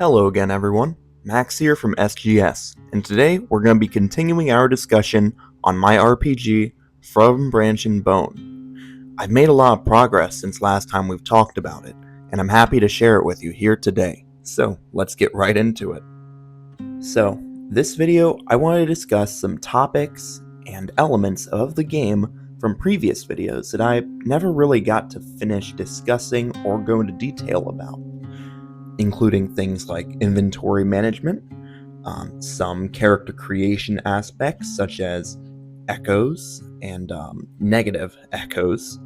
Hello again, everyone. Max here from SGS, and today we're going to be continuing our discussion on my RPG, From Branch and Bone. I've made a lot of progress since last time we've talked about it, and I'm happy to share it with you here today. So, let's get right into it. So, this video, I want to discuss some topics and elements of the game from previous videos that I never really got to finish discussing or go into detail about, including things like inventory management, some character creation aspects such as echoes and negative echoes,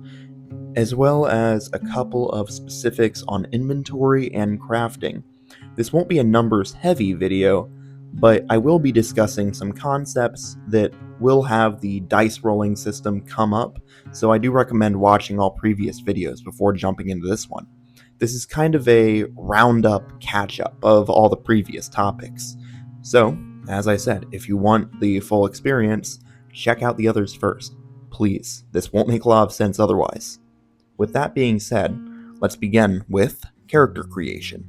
as well as a couple of specifics on inventory and crafting. This won't be a numbers heavy video, but I will be discussing some concepts that will have the dice rolling system come up, so I do recommend watching all previous videos before jumping into this one. This is kind of a roundup catch-up of all the previous topics. So, as I said, if you want the full experience, check out the others first. Please, this won't make a lot of sense otherwise. With that being said, let's begin with character creation.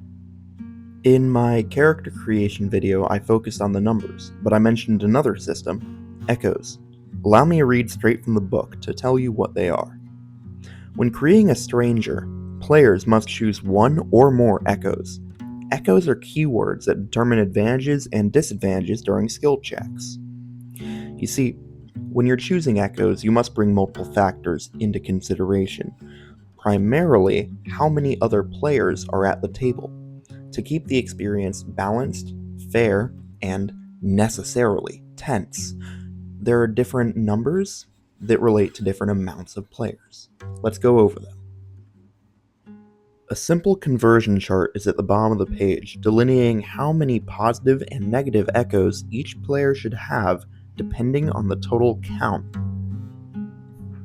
In my character creation video, I focused on the numbers, but I mentioned another system, echoes. Allow me to read straight from the book to tell you what they are. When creating a stranger, players must choose one or more echoes. Echoes are keywords that determine advantages and disadvantages during skill checks. You see, when you're choosing echoes, you must bring multiple factors into consideration. Primarily, how many other players are at the table, to keep the experience balanced, fair, and necessarily tense. There are different numbers that relate to different amounts of players. Let's go over them. A simple conversion chart is at the bottom of the page, delineating how many positive and negative echoes each player should have depending on the total count.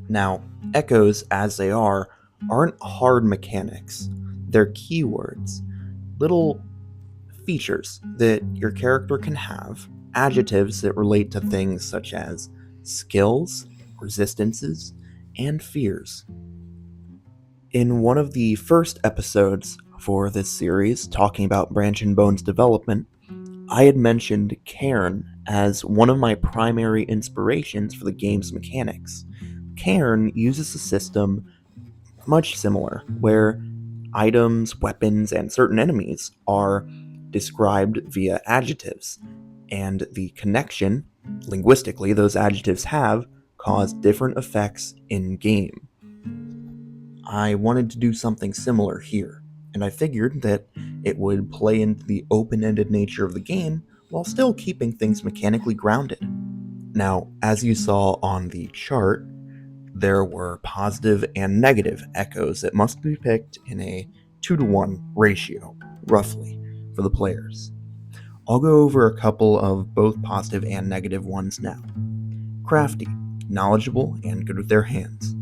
Now, echoes, as they are, aren't hard mechanics. They're keywords, little features that your character can have, adjectives that relate to things such as skills, resistances, and fears. In one of the first episodes for this series, talking about Branch and Bone's development, I had mentioned Cairn as one of my primary inspirations for the game's mechanics. Cairn uses a system much similar, where items, weapons, and certain enemies are described via adjectives, and the connection, linguistically, those adjectives have cause different effects in game. I wanted to do something similar here, and I figured that it would play into the open-ended nature of the game while still keeping things mechanically grounded. Now, as you saw on the chart, there were positive and negative echoes that must be picked in a 2-to-1 ratio, roughly, for the players. I'll go over a couple of both positive and negative ones now. Crafty, knowledgeable and good with their hands.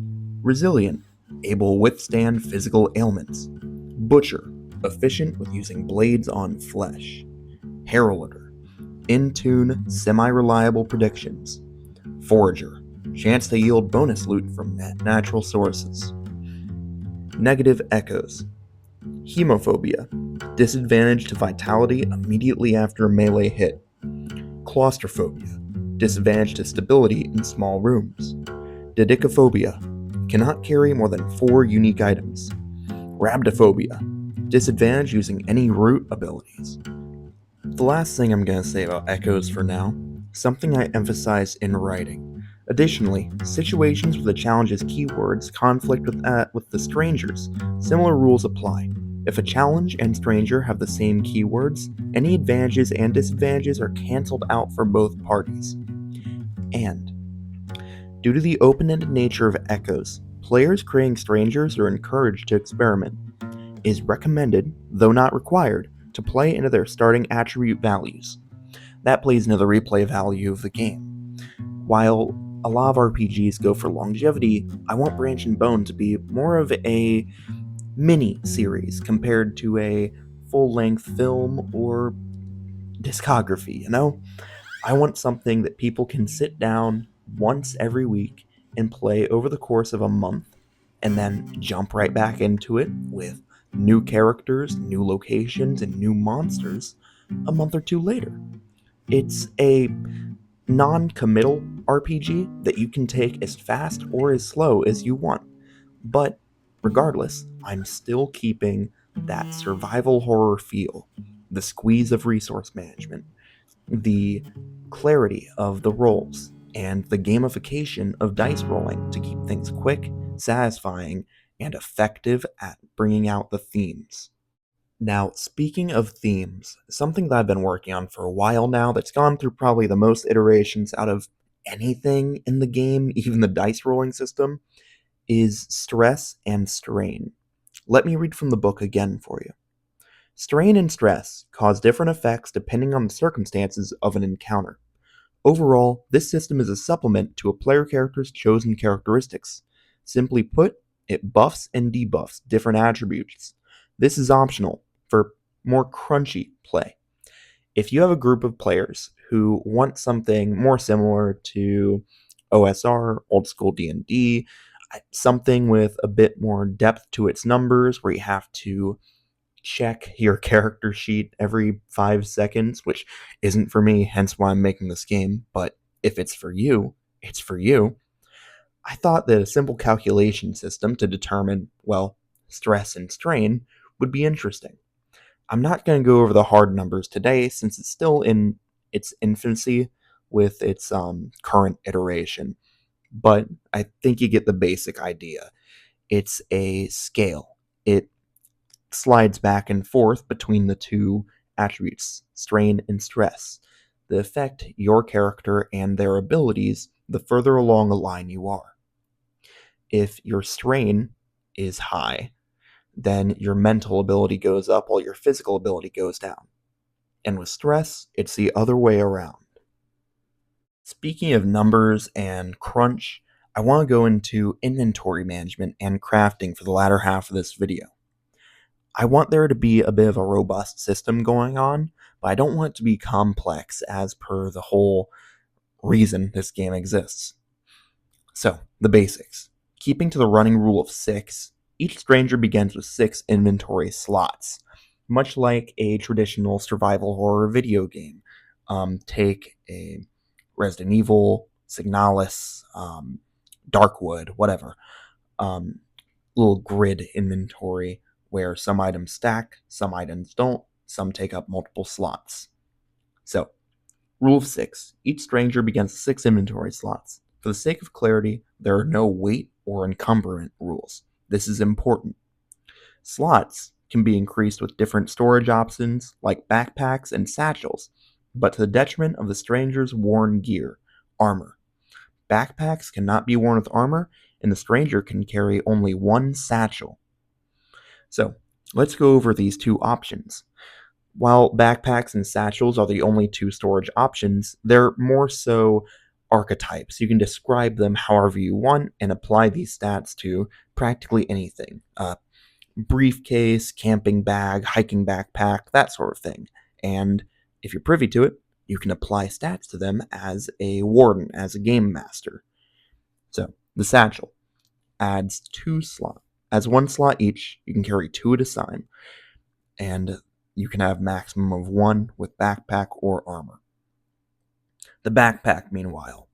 Resilient, able to withstand physical ailments. Butcher, efficient with using blades on flesh. Heralder, in tune, semi-reliable predictions. Forager, chance to yield bonus loot from natural sources. Negative echoes. Hemophobia, disadvantage to vitality immediately after a melee hit. Claustrophobia, disadvantage to stability in small rooms. Didicophobia, cannot carry more than 4 unique items. Rhabdophobia, disadvantage using any root abilities. The last thing I'm going to say about echoes for now, something I emphasize in writing. Additionally, situations where the challenge's keywords conflict with the stranger's, similar rules apply. If a challenge and stranger have the same keywords, any advantages and disadvantages are cancelled out for both parties. And, due to the open-ended nature of echoes, players creating strangers are encouraged to experiment. It is recommended, though not required, to play into their starting attribute values. That plays into the replay value of the game. While a lot of RPGs go for longevity, I want Branch and Bone to be more of a mini-series compared to a full-length film or discography, you know? I want something that people can sit down once every week and play over the course of a month, and then jump right back into it with new characters, new locations, and new monsters a month or two later. It's a non committal RPG that you can take as fast or as slow as you want. But regardless, I'm still keeping that survival horror feel, the squeeze of resource management, the clarity of the rolls, and the gamification of dice rolling to keep things quick, satisfying, and effective at bringing out the themes. Now, speaking of themes, something that I've been working on for a while now that's gone through probably the most iterations out of anything in the game, even the dice rolling system, is stress and strain. Let me read from the book again for you. Strain and stress cause different effects depending on the circumstances of an encounter. Overall, this system is a supplement to a player character's chosen characteristics. Simply put, it buffs and debuffs different attributes. This is optional for more crunchy play. If you have a group of players who want something more similar to OSR, old school D&D, something with a bit more depth to its numbers where you have to check your character sheet every 5 seconds, which isn't for me, hence why I'm making this game. But if it's for you, it's for you. I thought that a simple calculation system to determine, well, stress and strain would be interesting. I'm not going to go over the hard numbers today since it's still in its infancy with its current iteration, but I think you get the basic idea. It's a scale. It slides back and forth between the two attributes, strain and stress, that affect your character and their abilities the further along a line you are. If your strain is high, then your mental ability goes up while your physical ability goes down. And with stress, it's the other way around. Speaking of numbers and crunch, I want to go into inventory management and crafting for the latter half of this video. I want there to be a bit of a robust system going on, but I don't want it to be complex as per the whole reason this game exists. So, the basics. Keeping to the running rule of 6, each stranger begins with 6 inventory slots, much like a traditional survival horror video game. Take a Resident Evil, Signalis, Darkwood, whatever. Um, Little grid inventory where some items stack, some items don't, some take up multiple slots. So, rule of 6. Each stranger begins with 6 inventory slots. For the sake of clarity, there are no weight or encumbrance rules. This is important. Slots can be increased with different storage options like backpacks and satchels, but to the detriment of the stranger's worn gear, armor. Backpacks cannot be worn with armor, and the stranger can carry only one satchel. So, let's go over these two options. While backpacks and satchels are the only two storage options, they're more so archetypes. You can describe them however you want and apply these stats to practically anything. Briefcase, camping bag, hiking backpack, that sort of thing. And if you're privy to it, you can apply stats to them as a warden, as a game master. So, the satchel adds 2 slots. As 1 slot each, you can carry 2 at a time, and you can have maximum of 1 with backpack or armor. The backpack, meanwhile,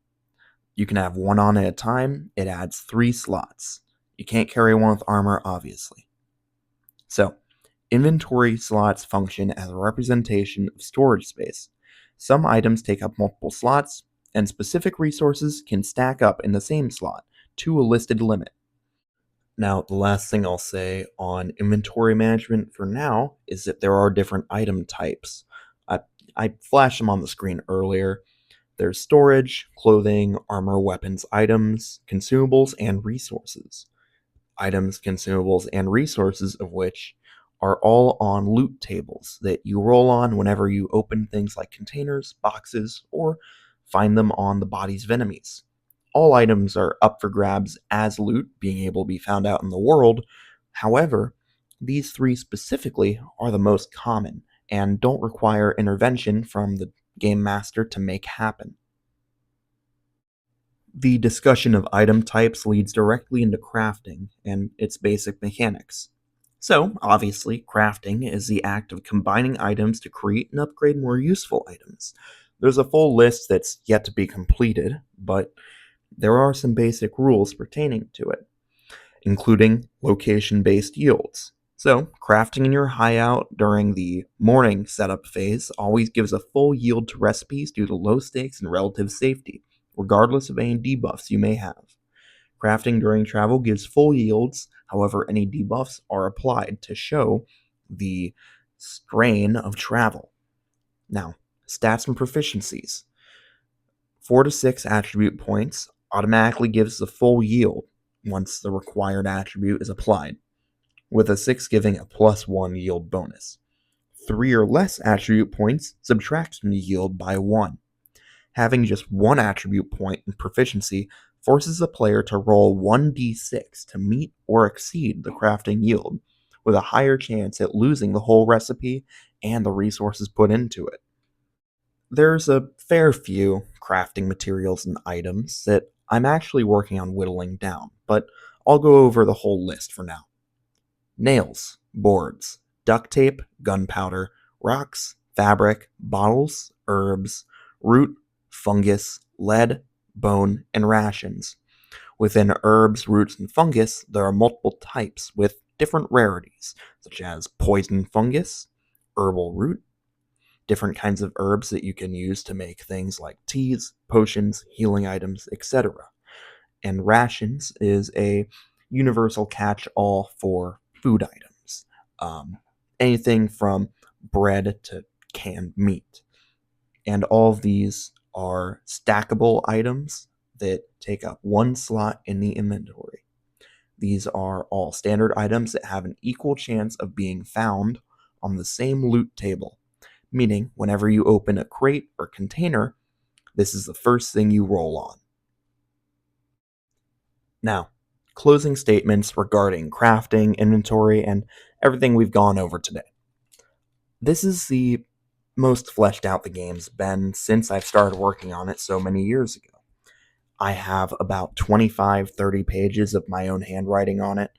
you can have 1 on at a time. It adds 3 slots. You can't carry 1 with armor, obviously. So, inventory slots function as a representation of storage space. Some items take up multiple slots, and specific resources can stack up in the same slot to a listed limit. Now, the last thing I'll say on inventory management for now is that there are different item types. I, I flashed them on the screen earlier. There's storage, clothing, armor, weapons, items, consumables, and resources. Items, consumables, and resources of which are all on loot tables that you roll on whenever you open things like containers, boxes, or find them on the bodies of enemies. All items are up for grabs as loot, being able to be found out in the world. However, these 3 specifically are the most common and don't require intervention from the game master to make happen. The discussion of item types leads directly into crafting and its basic mechanics. So, obviously, crafting is the act of combining items to create and upgrade more useful items. There's a full list that's yet to be completed, but there are some basic rules pertaining to it, including location based yields. So, crafting in your hideout during the morning setup phase always gives a full yield to recipes due to low stakes and relative safety, regardless of any debuffs you may have. Crafting during travel gives full yields, however, any debuffs are applied to show the strain of travel. Now, stats and proficiencies. 4 to 6 attribute points automatically gives the full yield once the required attribute is applied, with a 6 giving a +1 yield bonus. 3 or less attribute points subtracts from the yield by 1. Having just one attribute point in proficiency forces a player to roll 1d6 to meet or exceed the crafting yield, with a higher chance at losing the whole recipe and the resources put into it. There's a fair few crafting materials and items that I'm actually working on whittling down, but I'll go over the whole list for now. Nails, boards, duct tape, gunpowder, rocks, fabric, bottles, herbs, root, fungus, lead, bone, and rations. Within herbs, roots, and fungus, there are multiple types with different rarities, such as poison fungus, herbal root, different kinds of herbs that you can use to make things like teas, potions, healing items, etc. And rations is a universal catch all for food items. Anything from bread to canned meat. And all of these are stackable items that take up one slot in the inventory. These are all standard items that have an equal chance of being found on the same loot table, meaning whenever you open a crate or container, this is the first thing you roll on. Now, closing statements regarding crafting, inventory, and everything we've gone over today. This is the most fleshed out the game's been since I've started working on it so many years ago. I have about 25-30 pages of my own handwriting on it,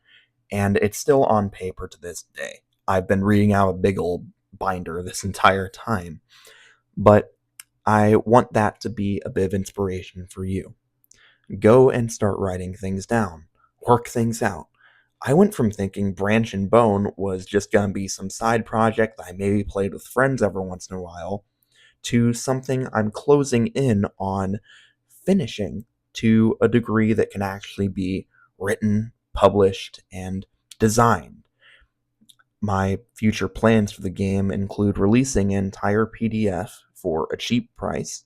and it's still on paper to this day. I've been reading out a big old binder this entire time, but I want that to be a bit of inspiration for you. Go and start writing things down, work things out. I went from thinking Branch and Bone was just going to be some side project that I maybe played with friends every once in a while, to something I'm closing in on finishing to a degree that can actually be written, published, and designed. My future plans for the game include releasing an entire PDF for a cheap price,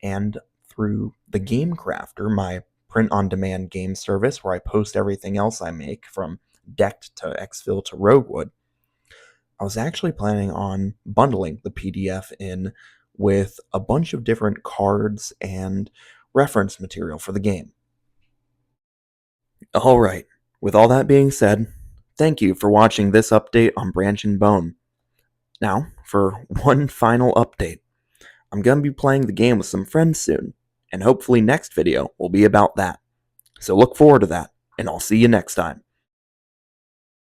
and through the Game Crafter, my print-on-demand game service where I post everything else I make, from Decked to Exfil to Roguewood, I was actually planning on bundling the PDF in with a bunch of different cards and reference material for the game. Alright, with all that being said, thank you for watching this update on Branch and Bone. Now, for one final update. I'm going to be playing the game with some friends soon, and hopefully next video will be about that. So look forward to that, and I'll see you next time.